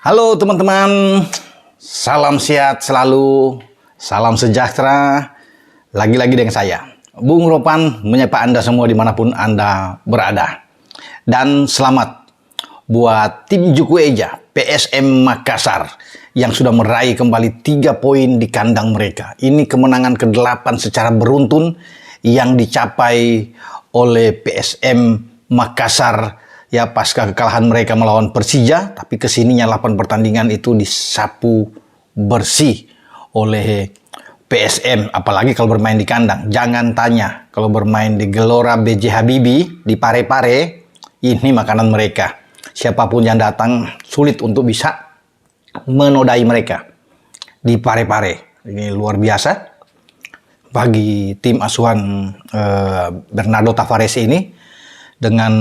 Halo teman-teman, salam sehat selalu, salam sejahtera. Lagi-lagi dengan saya, Bung Ropan, menyapa Anda semua dimanapun Anda berada. Dan selamat buat tim Juku Eja, PSM Makassar, yang sudah meraih kembali 3 poin di kandang mereka. Ini kemenangan ke-8 secara beruntun yang dicapai oleh PSM Makassar ya pasca kekalahan mereka melawan Persija, tapi kesininya 8 pertandingan itu disapu bersih oleh PSM, apalagi kalau bermain di kandang. Jangan tanya, kalau bermain di Gelora B.J. Habibie, di Pare-Pare, ini makanan mereka. Siapapun yang datang, sulit untuk bisa menodai mereka di Pare-Pare. Ini luar biasa bagi tim asuhan Bernardo Tavares ini. Dengan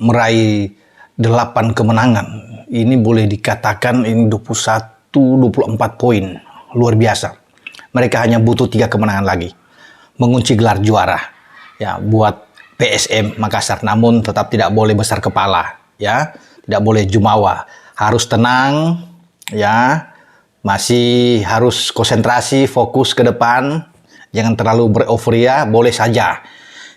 meraih 8 kemenangan, ini boleh dikatakan ini 21-24 poin, luar biasa. Mereka hanya butuh 3 kemenangan lagi, mengunci gelar juara ya buat PSM Makassar. Namun tetap tidak boleh besar kepala ya, tidak boleh jumawa, harus tenang ya, masih harus konsentrasi, fokus ke depan, jangan terlalu beroforia. Boleh saja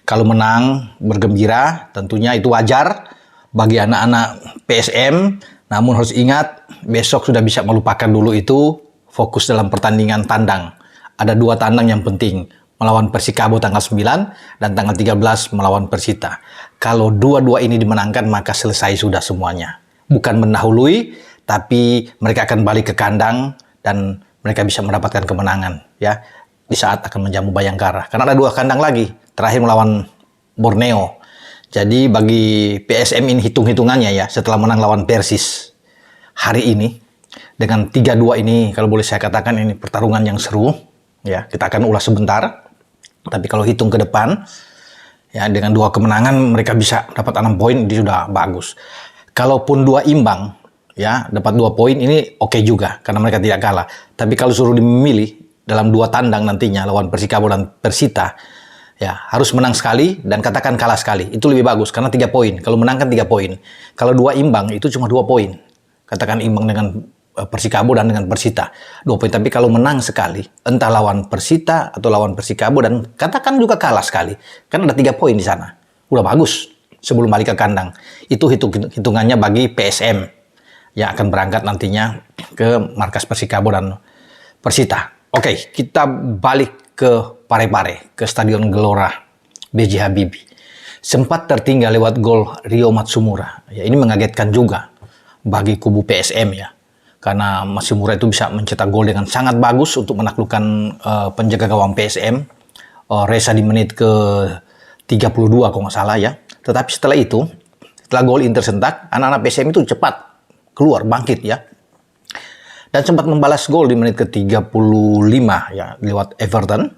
kalau menang bergembira, tentunya itu wajar bagi anak-anak PSM. Namun harus ingat, besok sudah bisa melupakan dulu itu, fokus dalam pertandingan tandang. Ada 2 tandang yang penting, melawan Persikabo tanggal 9 dan tanggal 13 melawan Persita. Kalau dua-dua ini dimenangkan, maka selesai sudah semuanya. Bukan mendahului, tapi mereka akan balik ke kandang dan mereka bisa mendapatkan kemenangan ya di saat akan menjamu Bayangkara. Karena ada 2 kandang lagi, terakhir melawan Borneo. Jadi bagi PSM ini hitung-hitungannya ya, setelah menang lawan Persis hari ini, dengan 3-2 ini, kalau boleh saya katakan ini pertarungan yang seru ya. Kita akan ulas sebentar, tapi kalau hitung ke depan ya, dengan 2 kemenangan mereka bisa dapat 6 poin, ini sudah bagus. Kalaupun 2 imbang ya, dapat 2 poin, ini oke juga karena mereka tidak kalah. Tapi kalau suruh memilih dalam 2 tandang nantinya lawan Persikabo dan Persita, ya harus menang sekali dan katakan kalah sekali. Itu lebih bagus karena 3 poin. Kalau menang kan 3 poin. Kalau 2 imbang itu cuma 2 poin. Katakan imbang dengan Persikabo dan dengan Persita, 2 poin. Tapi kalau menang sekali, entah lawan Persita atau lawan Persikabo dan katakan juga kalah sekali, kan ada 3 poin di sana. Udah bagus sebelum balik ke kandang. Itu hitungannya bagi PSM yang akan berangkat nantinya ke markas Persikabo dan Persita. Oke, kita balik ke Pare-Pare, ke Stadion Gelora B.J. Habibie. Sempat tertinggal lewat gol Rio Matsumura. Ya, ini mengagetkan juga bagi kubu PSM ya. Karena Matsumura itu bisa mencetak gol dengan sangat bagus untuk menaklukkan penjaga gawang PSM. Reza di menit ke 32 kalau nggak salah ya. Tetapi setelah itu, setelah gol Inter sentak, anak-anak PSM itu cepat keluar, bangkit ya. Dan sempat membalas gol di menit ke-35 ya lewat Everton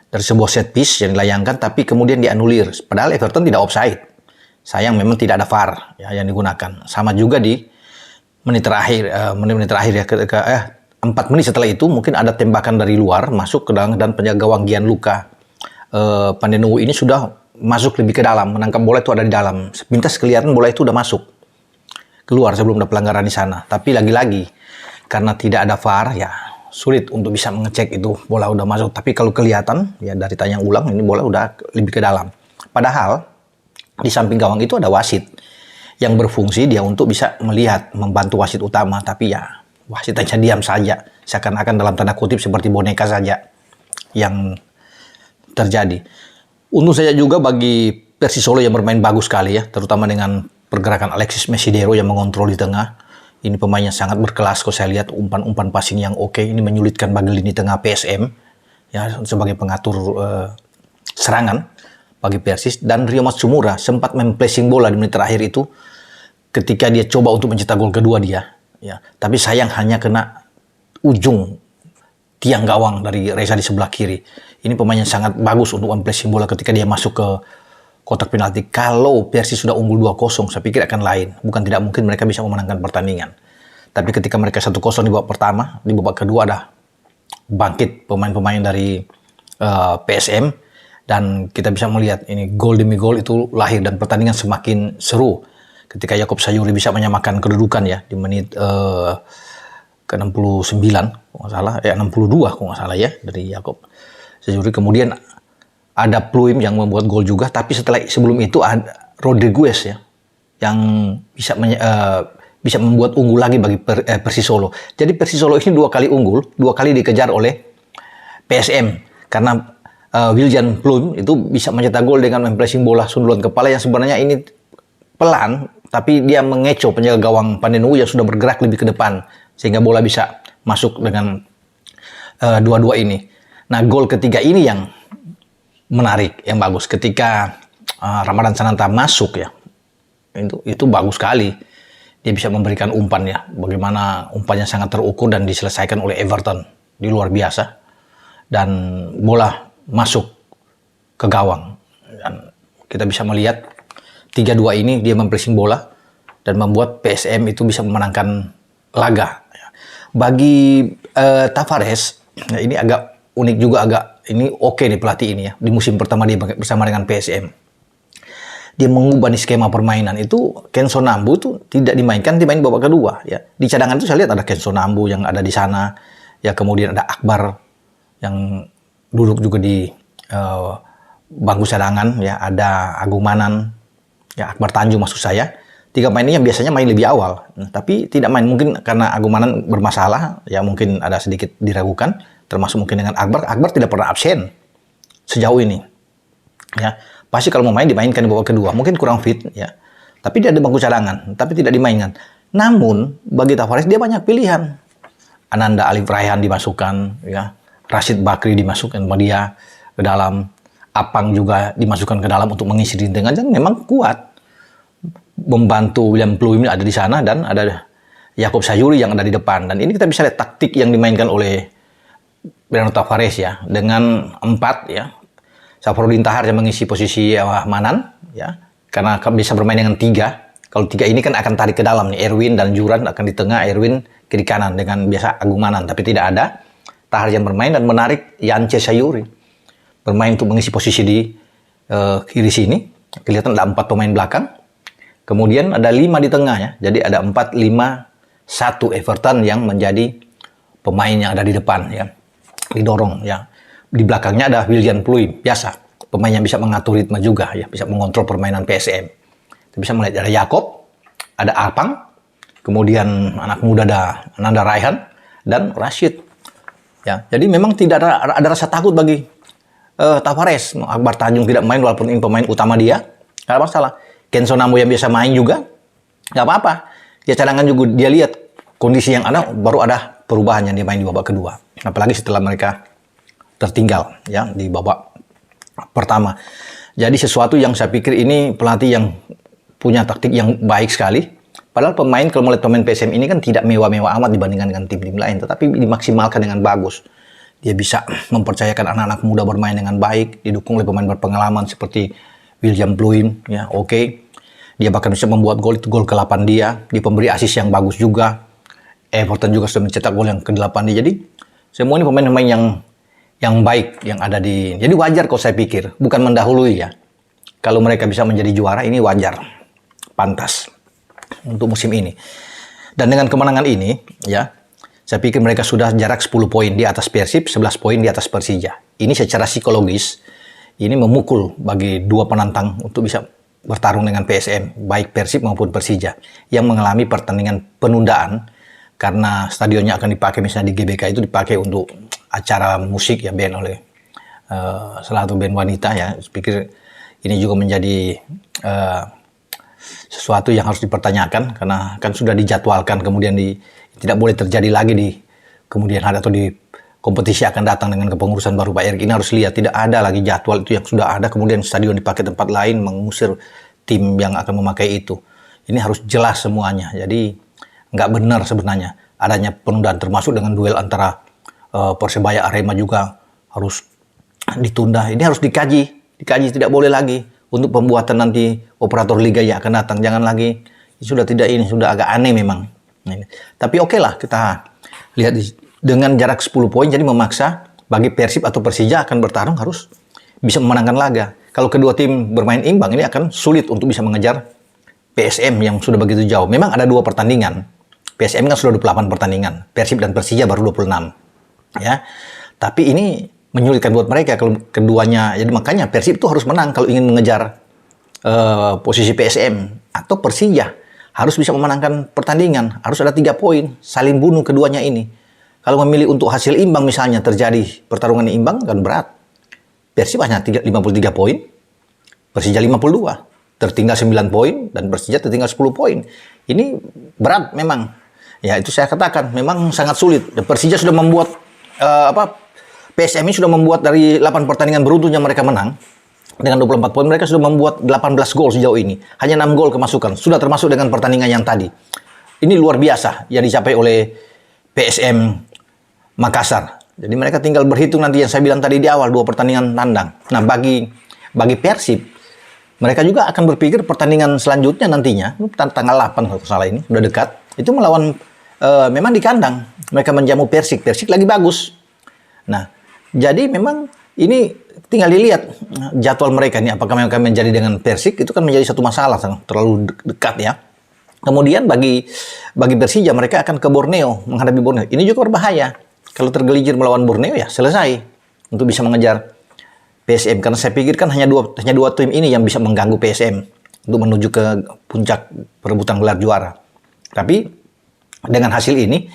dari sebuah set piece yang dilayangkan, tapi kemudian dianulir. Padahal Everton tidak offside. Sayang memang tidak ada VAR ya yang digunakan. Sama juga di menit terakhir ya, 4 menit setelah itu mungkin ada tembakan dari luar masuk ke dalam dan penjaga gawang Gianluca Pandenu ini sudah masuk lebih ke dalam, menangkap bola itu ada di dalam. Sepintas kelihatan bola itu udah masuk keluar sebelum ada pelanggaran di sana. Tapi lagi-lagi karena tidak ada VAR ya sulit untuk bisa mengecek itu bola udah masuk. Tapi kalau kelihatan ya dari tayang ulang ini bola udah lebih ke dalam. Padahal di samping gawang itu ada wasit yang berfungsi dia untuk bisa melihat, membantu wasit utama. Tapi ya wasit hanya diam saja, seakan-akan dalam tanda kutip seperti boneka saja yang terjadi. Untung saja juga bagi Persis Solo yang bermain bagus sekali ya, terutama dengan pergerakan Alexis Mesidero yang mengontrol di tengah. Ini pemain yang sangat berkelas, kalau saya lihat umpan-umpan passing yang oke. Ini menyulitkan bagi lini tengah PSM ya sebagai pengatur serangan bagi Persis. Dan Rio Matsumura sempat memplacing bola di menit terakhir itu ketika dia coba untuk mencetak gol kedua dia ya. Tapi sayang hanya kena ujung tiang gawang dari Reza di sebelah kiri. Ini pemain yang sangat bagus untuk memplacing bola ketika dia masuk ke kotak penalti. Kalau Persis sudah unggul 2-0, saya pikir akan lain. Bukan tidak mungkin mereka bisa memenangkan pertandingan. Tapi ketika mereka 1-0 di babak pertama, di babak kedua ada bangkit pemain-pemain dari PSM. Dan kita bisa melihat ini gol demi gol itu lahir dan pertandingan semakin seru. ketika Yaakob Sayuri bisa menyamakan kedudukan ya di menit ke 69 kalau nggak salah, 62 kalau nggak salah ya dari Yaakob Sayuri. Kemudian ada Pluim yang membuat gol juga, tapi sebelum itu ada Rodriguez ya yang bisa membuat unggul lagi bagi Persis Solo. Jadi Persis Solo ini 2 kali unggul, 2 kali dikejar oleh PSM karena Wiljan Pluim itu bisa mencetak gol dengan mempressing bola sundulan kepala yang sebenarnya ini pelan, tapi dia mengecoh penjaga gawang Pandenuwu yang sudah bergerak lebih ke depan sehingga bola bisa masuk dengan dua-dua ini. Nah, gol ketiga ini yang menarik, yang bagus ketika Ramadan Sananta masuk ya. Itu bagus sekali. Dia bisa memberikan umpan ya. Bagaimana umpannya sangat terukur dan diselesaikan oleh Everton. Di luar biasa. Dan bola masuk ke gawang. Dan kita bisa melihat 3-2 ini dia mempressing bola dan membuat PSM itu bisa memenangkan laga. Bagi Tavares, ini agak unik juga, ini oke nih pelatih ini ya. Di musim pertama dia bersama dengan PSM. Dia mengubah nih skema permainan itu. Kenzo Nambu tuh tidak dimainkan babak kedua ya. Di cadangan itu saya lihat ada Kenzo Nambu yang ada di sana ya, kemudian ada Akbar yang duduk juga di bangku cadangan ya, ada Agung Manan ya, Akbar Tanjung maksud saya. 3 pemain ini yang biasanya main lebih awal, tapi tidak main mungkin karena Agung Manan bermasalah ya, mungkin ada sedikit diragukan, termasuk mungkin dengan Akbar. Akbar tidak pernah absen sejauh ini ya. Pasti kalau mau main dimainkan di babak kedua, mungkin kurang fit ya. Tapi dia ada bangku cadangan, tapi tidak dimainkan. Namun bagi Tavares dia banyak pilihan. Ananda Alif Rayhan dimasukkan ya, Rashid Bakri dimasukkan sama dia ke dalam, Apang juga dimasukkan ke dalam untuk mengisi di tengah, dan memang kuat. Membantu William Pluim ada di sana dan ada Yaakob Sayuri yang ada di depan. Dan ini kita bisa lihat taktik yang dimainkan oleh Bernardo Tavares ya, dengan 4 ya. Safrudin Tahar yang mengisi posisi Manan ya, karena bisa bermain dengan 3. Kalau 3 ini kan akan tarik ke dalam nih, Erwin dan Juran akan di tengah, Erwin kiri kanan dengan biasa Agung Manan, tapi tidak ada Tahar yang bermain dan menarik Yance Sayuri bermain untuk mengisi posisi di kiri sini. Kelihatan ada 4 pemain belakang, kemudian ada 5 di tengah ya, jadi ada 4-5-1 Everton yang menjadi pemain yang ada di depan ya, didorong ya. Di belakangnya ada Wiljan Pluim, biasa pemain yang bisa mengatur ritme juga ya, bisa mengontrol permainan PSM. Kita bisa melihat ada Yaakob, ada Apang, kemudian anak muda ada Ananda Rayhan dan Rashid. Ya, jadi memang tidak ada rasa takut bagi Tavares. Akbar Tanjung tidak main walaupun ini pemain utama dia, nggak ada masalah. Kenzo Nambu yang biasa main juga nggak apa-apa. Ya cadangan juga dia lihat kondisi yang ada, baru ada perubahan yang dia main di babak kedua. Apalagi setelah mereka tertinggal ya di babak pertama. Jadi sesuatu yang saya pikir ini pelatih yang punya taktik yang baik sekali. Padahal pemain, kalau melihat pemain PSM ini kan tidak mewah-mewah amat dibandingkan dengan tim-tim lain, tetapi dimaksimalkan dengan bagus. Dia bisa mempercayakan anak-anak muda bermain dengan baik, didukung oleh pemain berpengalaman seperti William Pluim ya, oke. Dia bahkan bisa membuat gol, itu gol ke-8 dia pemberi assist yang bagus juga. Everton juga sudah mencetak gol yang ke-8 dia. Jadi semua ini pemain-pemain yang baik yang ada di. Jadi wajar kalau saya pikir, bukan mendahului ya. Kalau mereka bisa menjadi juara ini wajar, pantas untuk musim ini. Dan dengan kemenangan ini ya, saya pikir mereka sudah jarak 10 poin di atas Persib, 11 poin di atas Persija. Ini secara psikologis ini memukul bagi 2 penantang untuk bisa bertarung dengan PSM, baik Persib maupun Persija yang mengalami pertandingan penundaan karena stadionnya akan dipakai, misalnya di GBK itu dipakai untuk acara musik ya, band oleh salah satu band wanita ya. Saya pikir ini juga menjadi sesuatu yang harus dipertanyakan karena kan sudah dijadwalkan, kemudian tidak boleh terjadi lagi di kemudian hari atau di kompetisi akan datang dengan kepengurusan baru Pak Erick. Ini harus lihat, tidak ada lagi jadwal itu yang sudah ada, kemudian stadion dipakai tempat lain, mengusir tim yang akan memakai itu. Ini harus jelas semuanya. Jadi nggak benar sebenarnya adanya penundaan, termasuk dengan duel antara Persebaya Arema juga harus ditunda. Ini harus dikaji, tidak boleh lagi untuk pembuatan nanti operator liga yang akan datang. Jangan lagi, sudah tidak, ini sudah agak aneh memang. Tapi oke lah, kita lihat dengan jarak 10 poin, jadi memaksa bagi Persib atau Persija akan bertarung harus bisa memenangkan laga. Kalau kedua tim bermain imbang, ini akan sulit untuk bisa mengejar PSM yang sudah begitu jauh. Memang ada 2 pertandingan. PSM kan sudah 28 pertandingan. Persib dan Persija baru 26. Ya. Tapi ini menyulitkan buat mereka kalau keduanya. Jadi makanya Persib itu harus menang kalau ingin mengejar posisi PSM atau Persija. Harus bisa memenangkan pertandingan. Harus ada 3 poin. Saling bunuh keduanya ini. Kalau memilih untuk hasil imbang misalnya terjadi pertarungan imbang kan berat. Persib hanya 53 poin. Persija 52. Tertinggal 9 poin dan Persija tertinggal 10 poin. Ini berat memang. Ya itu saya katakan memang sangat sulit. Dan Persija sudah membuat PSM ini sudah membuat dari 8 pertandingan beruntunnya mereka menang. Dengan 24 poin mereka sudah membuat 18 gol sejauh ini. Hanya 6 gol kemasukan. Sudah termasuk dengan pertandingan yang tadi. Ini luar biasa yang dicapai oleh PSM Makassar. Jadi mereka tinggal berhitung nanti yang saya bilang tadi di awal 2 pertandingan tandang. Nah bagi Persib mereka juga akan berpikir pertandingan selanjutnya nantinya tanggal 8 kalau salah ini sudah dekat. Itu melawan memang di kandang. Mereka menjamu Persik. Persik lagi bagus. Nah jadi memang ini tinggal dilihat jadwal mereka ini apakah mereka menjadi dengan Persik itu kan menjadi satu masalah terlalu dekat ya. Kemudian bagi Persija mereka akan ke Borneo menghadapi Borneo. Ini juga berbahaya. Kalau tergelincir melawan Borneo ya selesai untuk bisa mengejar PSM karena saya pikir kan hanya dua tim ini yang bisa mengganggu PSM untuk menuju ke puncak perebutan gelar juara. Tapi dengan hasil ini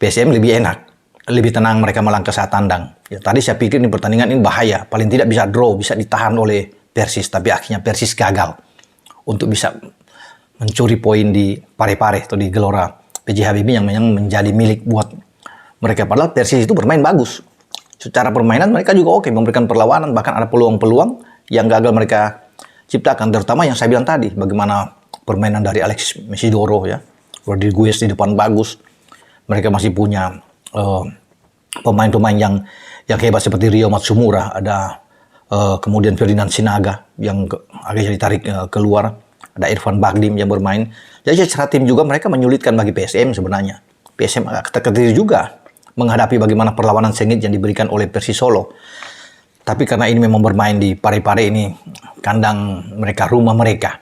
PSM lebih enak. Lebih tenang mereka melangkah saat tandang. Ya, tadi saya pikir ini pertandingan ini bahaya. Paling tidak bisa draw, bisa ditahan oleh Persis. Tapi akhirnya Persis gagal untuk bisa mencuri poin di Parepare atau di Gelora PJ Habibie yang menjadi milik buat mereka. Padahal Persis itu bermain bagus. Secara permainan mereka juga oke, memberikan perlawanan. Bahkan ada peluang-peluang yang gagal mereka ciptakan. Terutama yang saya bilang tadi, bagaimana permainan dari Alexis Mesidoro ya. Rodriguez di depan bagus. Mereka masih punya pemain-pemain yang hebat seperti Rio Matsumura, ada kemudian Ferdinand Sinaga yang agak ditarik keluar, ada Irfan Bahdim yang bermain. Jadi secara tim juga mereka menyulitkan bagi PSM sebenarnya. PSM agak ketir juga menghadapi bagaimana perlawanan sengit yang diberikan oleh Persis Solo. Tapi karena ini memang bermain di Parepare ini kandang mereka, rumah mereka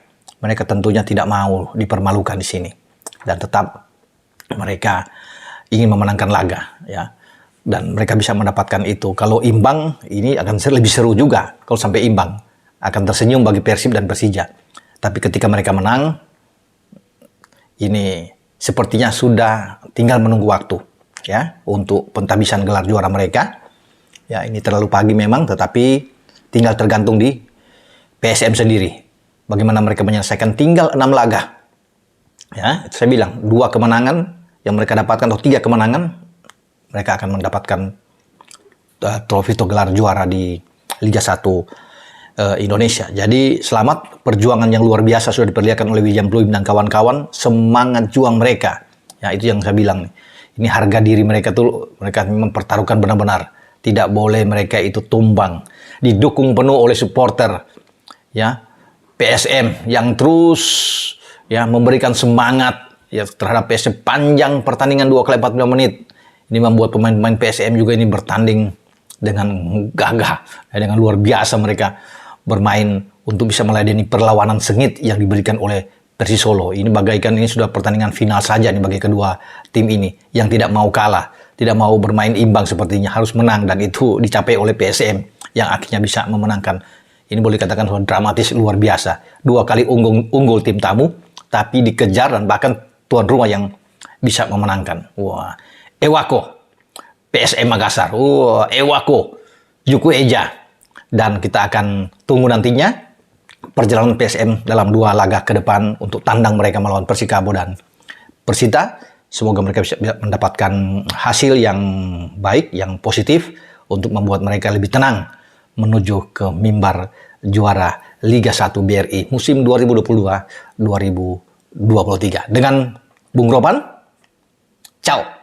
tentunya tidak mau dipermalukan di sini dan tetap mereka ingin memenangkan laga ya, dan mereka bisa mendapatkan itu. Kalau imbang ini akan lebih seru juga. Kalau sampai imbang akan tersenyum bagi Persib dan Persija. Tapi ketika mereka menang, ini sepertinya sudah tinggal menunggu waktu ya untuk pentabisan gelar juara mereka. Ya ini terlalu pagi memang, tetapi tinggal tergantung di PSM sendiri. Bagaimana mereka menyelesaikan tinggal 6 laga. Ya, saya bilang 2 kemenangan yang mereka dapatkan atau 3 kemenangan, mereka akan mendapatkan trofi atau gelar juara di Liga 1 Indonesia. Jadi selamat, perjuangan yang luar biasa sudah diperlihatkan oleh William Pluim dan kawan-kawan. Semangat juang mereka, ya itu yang saya bilang. Ini harga diri mereka tuh, mereka mempertaruhkan benar-benar. Tidak boleh mereka itu tumbang. Didukung penuh oleh supporter, ya PSM yang terus ya memberikan semangat ya terhadap PSM panjang pertandingan 2 kali 45 menit. Ini membuat pemain-pemain PSM juga ini bertanding dengan gagah, ya, dengan luar biasa mereka bermain untuk bisa meladeni perlawanan sengit yang diberikan oleh Persis Solo. Ini bagaikan ini sudah pertandingan final saja nih bagi kedua tim ini yang tidak mau kalah, tidak mau bermain imbang sepertinya, harus menang dan itu dicapai oleh PSM yang akhirnya bisa memenangkan. Ini boleh dikatakan dramatis luar biasa. 2 kali unggul tim tamu, tapi dikejar dan bahkan tuan rumah yang bisa memenangkan. Wah, Ewako, PSM Makassar. Wah, Ewako, Juku Eja. Dan kita akan tunggu nantinya perjalanan PSM dalam 2 laga ke depan untuk tandang mereka melawan Persikabo dan Persita. Semoga mereka bisa mendapatkan hasil yang baik, yang positif untuk membuat mereka lebih tenang menuju ke mimbar juara Liga 1 BRI musim 2022-2023. Dengan Bung Ropan, ciao.